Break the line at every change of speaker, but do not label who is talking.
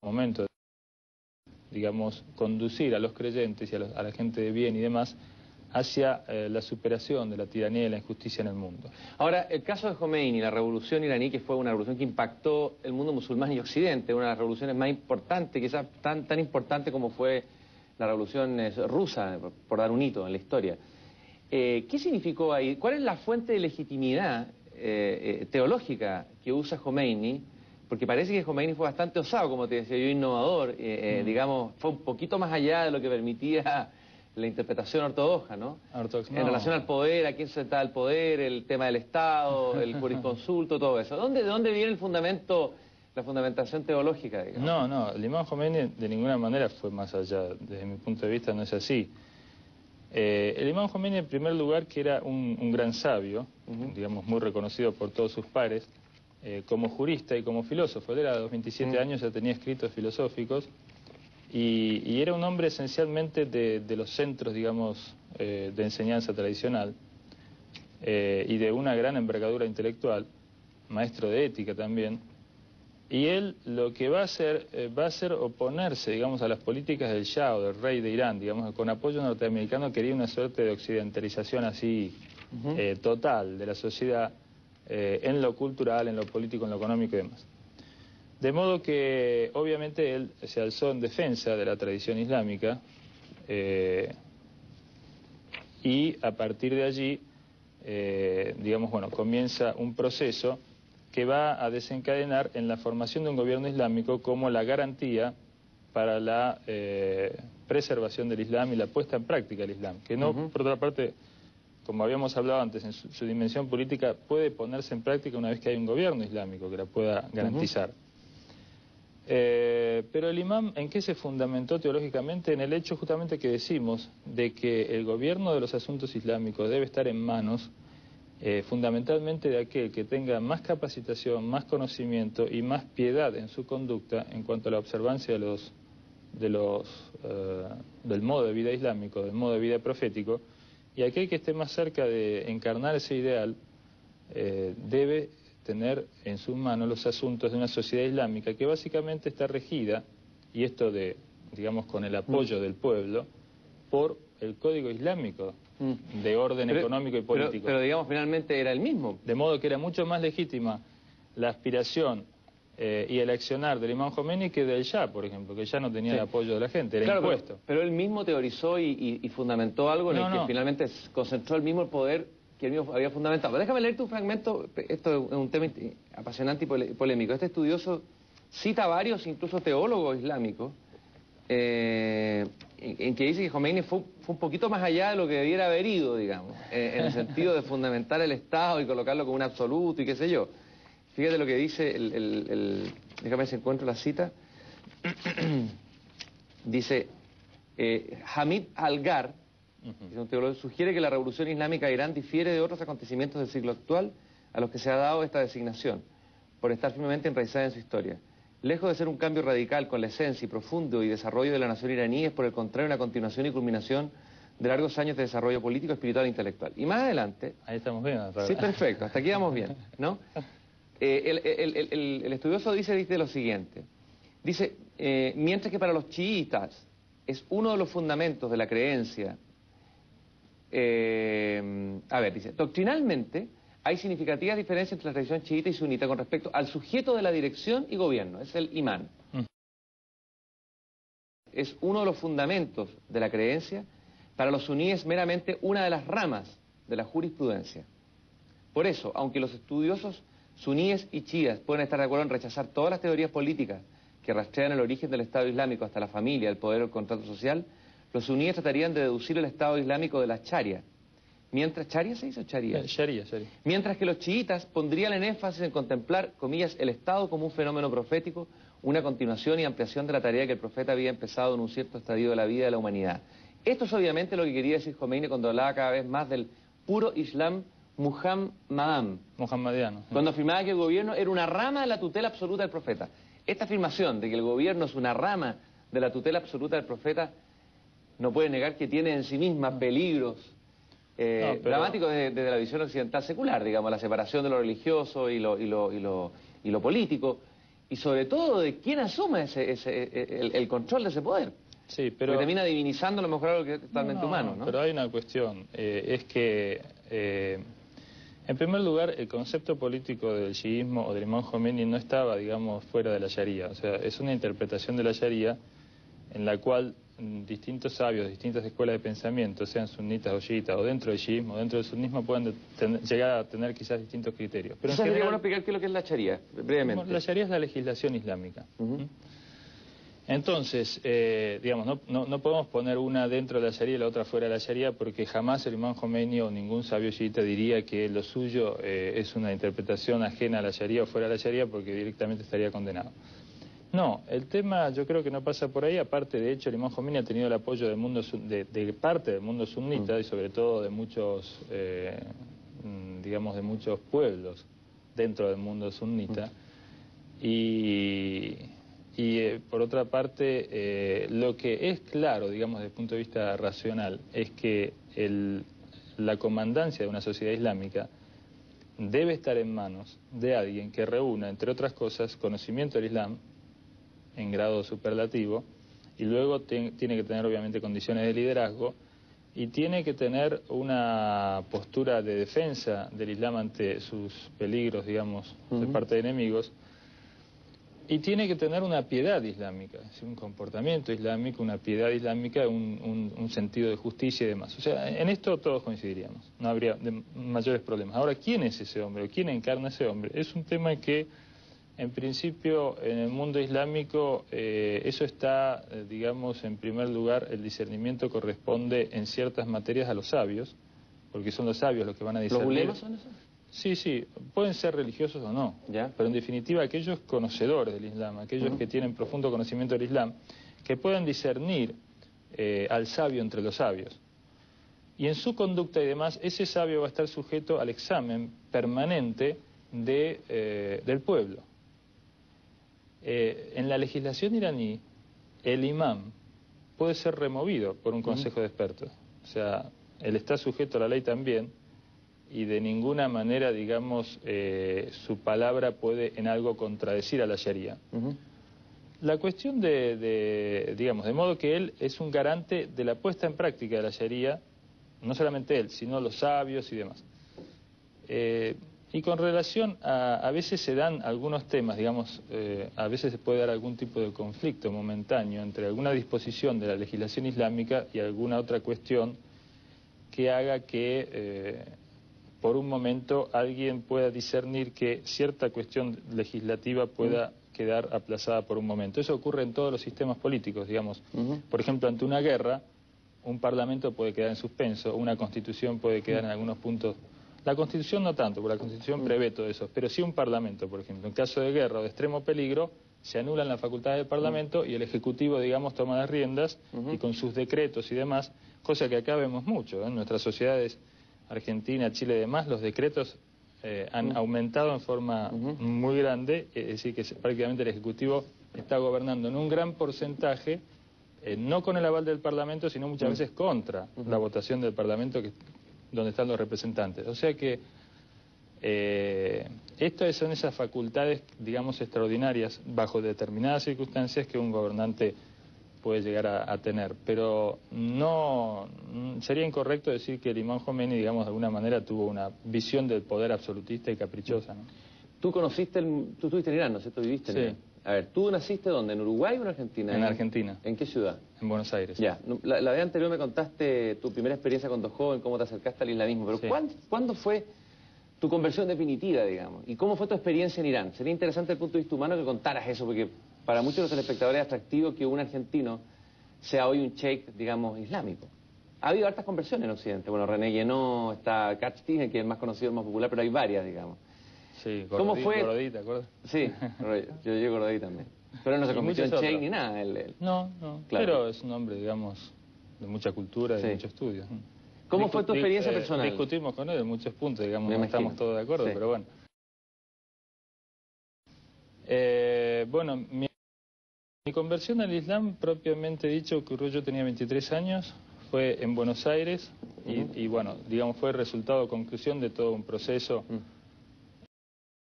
momento, digamos, conducir a los creyentes y a la gente de bien y demás hacia la superación de la tiranía y la injusticia en el mundo.
Ahora, el caso de Jomeini, la revolución iraní, que fue una revolución que impactó el mundo musulmán y occidente, una de las revoluciones más importantes, quizás tan importante como fue la revolución rusa, por dar un hito en la historia. ¿Qué significó ahí? ¿Cuál es la fuente de legitimidad teológica que usa Jomeini? Porque parece que Jomeini fue bastante osado, como te decía yo, innovador, digamos, fue un poquito más allá de lo que permitía la interpretación ortodoxa, ¿no? En relación al poder, a quién se está el poder, el tema del Estado, el jurisconsulto, todo eso. ¿De dónde viene el fundamento, la fundamentación teológica, digamos?
No, el imam Jomeini de ninguna manera fue más allá. Desde mi punto de vista no es así. El imam Jomeini, en primer lugar, que era un gran sabio, digamos, muy reconocido por todos sus pares, como jurista y como filósofo. Él era de los 27 años, ya tenía escritos filosóficos, y era un hombre esencialmente de los centros, digamos, de enseñanza tradicional, y de una gran envergadura intelectual, maestro de ética también. Y él lo que va a hacer oponerse, digamos, a las políticas del Shah o del rey de Irán, digamos, con apoyo norteamericano quería una suerte de occidentalización así total de la sociedad, en lo cultural, en lo político, en lo económico y demás. De modo que, obviamente, él se alzó en defensa de la tradición islámica y a partir de allí, digamos, bueno, comienza un proceso que va a desencadenar en la formación de un gobierno islámico como la garantía para la preservación del Islam y la puesta en práctica del Islam, que no, por otra parte, como habíamos hablado antes, en su dimensión política puede ponerse en práctica una vez que hay un gobierno islámico que la pueda garantizar. Pero el imam, ¿en qué se fundamentó teológicamente? En el hecho justamente que decimos de que el gobierno de los asuntos islámicos debe estar en manos fundamentalmente de aquel que tenga más capacitación, más conocimiento y más piedad en su conducta en cuanto a la observancia del modo de vida islámico, del modo de vida profético, y aquel que esté más cerca de encarnar ese ideal debe tener en sus manos los asuntos de una sociedad islámica que básicamente está regida, y esto digamos con el apoyo del pueblo, por el código islámico de orden económico y político.
Pero digamos, finalmente era el mismo.
De modo que era mucho más legítima la aspiración y el accionar del imam Jomeini que del Shah, por ejemplo, que ya no tenía el apoyo de la gente, era impuesto.
Pero él mismo teorizó y fundamentó algo en el que finalmente concentró el mismo el poder que él mismo había fundamentado. Pero déjame leerte un fragmento, esto es un tema apasionante y polémico. Este estudioso cita a varios, incluso teólogos islámicos, en que dice que Jomeini fue un poquito más allá de lo que debiera haber ido, digamos, en el sentido de fundamentar el Estado y colocarlo como un absoluto y qué sé yo. Fíjate lo que dice déjame ver si encuentro la cita. Dice, Hamid Algar, que es un teólogo, sugiere que la revolución islámica de Irán difiere de otros acontecimientos del siglo actual a los que se ha dado esta designación, por estar firmemente enraizada en su historia. Lejos de ser un cambio radical con la esencia y profundo y desarrollo de la nación iraní, es por el contrario una continuación y culminación de largos años de desarrollo político, espiritual e intelectual. Y más adelante...
Ahí estamos bien.
Sí, perfecto, hasta aquí vamos bien, ¿no? El estudioso dice lo siguiente. Dice, mientras que para los chiitas es uno de los fundamentos de la creencia... dice, doctrinalmente hay significativas diferencias entre la tradición chiita y sunita con respecto al sujeto de la dirección y gobierno, es el imán. Es uno de los fundamentos de la creencia, para los suníes meramente una de las ramas de la jurisprudencia. Por eso, aunque los estudiosos suníes y chiíes pueden estar de acuerdo en rechazar todas las teorías políticas que rastrean el origen del Estado Islámico hasta la familia, el poder o el contrato social, los suníes tratarían de deducir el Estado Islámico de la Sharia. ¿Sharia se dice o Sharia?
Sharia.
Mientras que los chiitas pondrían el énfasis en contemplar, comillas, el Estado como un fenómeno profético, una continuación y ampliación de la tarea que el profeta había empezado en un cierto estadio de la vida de la humanidad. Esto es obviamente lo que quería decir Jomeini cuando hablaba cada vez más del puro Islam
muhammadiano.
Cuando afirmaba que el gobierno era una rama de la tutela absoluta del profeta. Esta afirmación de que el gobierno es una rama de la tutela absoluta del profeta no puede negar que tiene en sí misma peligros dramáticos desde la visión occidental secular, digamos, la separación de lo religioso y lo político, y sobre todo de quién asume el control de ese poder.
Sí, pero...
Porque termina divinizando a lo mejor algo que es totalmente humano, ¿no?
Pero hay una cuestión, es que, en primer lugar, el concepto político del chiismo o del imam Jomeini no estaba, digamos, fuera de la Sharia. O sea, es una interpretación de la Sharia en la cual distintos sabios, distintas escuelas de pensamiento, sean sunitas o chiitas, o dentro del chiismo, o dentro del sunismo, pueden llegar a tener quizás distintos criterios. Pero
quizás sería bueno explicar qué es lo que es la Sharia, brevemente.
La Sharia es la legislación islámica. Entonces, digamos, no podemos poner una dentro de la Sharia y la otra fuera de la Sharia, porque jamás el imam Jomeini o ningún sabio chiita diría que lo suyo es una interpretación ajena a la Sharia o fuera de la Sharia, porque directamente estaría condenado. No, el tema yo creo que no pasa por ahí. Aparte, de hecho, el imam Jomeini ha tenido el apoyo del mundo de parte del mundo sunita y sobre todo de muchos, digamos, de muchos pueblos dentro del mundo sunita. Y por otra parte, lo que es claro, digamos, desde el punto de vista racional, es que la comandancia de una sociedad islámica debe estar en manos de alguien que reúna, entre otras cosas, conocimiento del Islam en grado superlativo, y luego tiene que tener obviamente condiciones de liderazgo, y tiene que tener una postura de defensa del Islam ante sus peligros, digamos, de parte de enemigos, y tiene que tener una piedad islámica, es decir, un comportamiento islámico, una piedad islámica, un sentido de justicia y demás. O sea, en esto todos coincidiríamos, no habría mayores problemas. Ahora, ¿quién es ese hombre o quién encarna ese hombre? Es un tema que, en principio, en el mundo islámico, eso está, digamos, en primer lugar, el discernimiento corresponde en ciertas materias a los sabios, porque son los sabios los que van a discernir.
¿Los ulemas son esos?
Sí, sí, pueden ser religiosos o no, pero en definitiva aquellos conocedores del Islam, aquellos que tienen profundo conocimiento del Islam, que puedan discernir al sabio entre los sabios. Y en su conducta y demás, ese sabio va a estar sujeto al examen permanente del pueblo. En la legislación iraní, el imam puede ser removido por un consejo de expertos. O sea, él está sujeto a la ley también, y de ninguna manera, digamos, su palabra puede en algo contradecir a la Sharia. La cuestión digamos, de modo que él es un garante de la puesta en práctica de la Sharia, no solamente él, sino los sabios y demás. Y con relación a veces se dan algunos temas, digamos, a veces se puede dar algún tipo de conflicto momentáneo entre alguna disposición de la legislación islámica y alguna otra cuestión que haga que por un momento alguien pueda discernir que cierta cuestión legislativa pueda quedar aplazada por un momento. Eso ocurre en todos los sistemas políticos, digamos. Por ejemplo, ante una guerra, un parlamento puede quedar en suspenso, una constitución puede quedar en algunos puntos. La constitución no tanto, porque la constitución prevé todo eso, pero sí un parlamento, por ejemplo. En caso de guerra o de extremo peligro, se anulan las facultades del parlamento y el ejecutivo, digamos, toma las riendas y con sus decretos y demás, cosa que acá vemos mucho, en nuestras sociedades, Argentina, Chile y demás, los decretos han aumentado en forma muy grande, es decir, que prácticamente el Ejecutivo está gobernando en un gran porcentaje, no con el aval del Parlamento, sino muchas veces contra la votación del Parlamento, donde están los representantes. O sea que estas son esas facultades, digamos, extraordinarias, bajo determinadas circunstancias que un gobernante puede llegar a tener, pero no sería incorrecto decir que el imam Jomeini, digamos, de alguna manera tuvo una visión del poder absolutista y caprichosa, ¿no?
Tú estuviste en Irán, ¿no es cierto? ¿Viviste en Irán? A ver, ¿tú naciste dónde? ¿En Uruguay o en Argentina?
En Argentina.
¿En qué ciudad?
En Buenos Aires.
Ya, la vez anterior me contaste tu primera experiencia cuando joven, cómo te acercaste al islamismo, pero ¿cuándo fue tu conversión definitiva, digamos? ¿Y cómo fue tu experiencia en Irán? Sería interesante desde el punto de vista humano que contaras eso, porque para muchos de los telespectadores es atractivo que un argentino sea hoy un sheikh, digamos, islámico. Ha habido hartas conversiones en Occidente. Bueno, René Guénot, está Katz-Stegen, que es el más conocido, el más popular, pero hay varias, digamos.
Sí,
¿Cómo fue?
Gordí, ¿te acuerdas?
Sí, yo llego Gordí también. Pero no se convirtió en sheikh ni nada.
No, claro. Pero es un hombre, digamos, de mucha cultura y de mucho estudio.
¿Cómo fue tu experiencia personal?
Discutimos con él en muchos puntos, digamos, no estamos todos de acuerdo, pero bueno. Bueno, mi conversión al Islam, propiamente dicho, ocurrió, yo tenía 23 años, fue en Buenos Aires y bueno, digamos, fue el resultado, conclusión de todo un proceso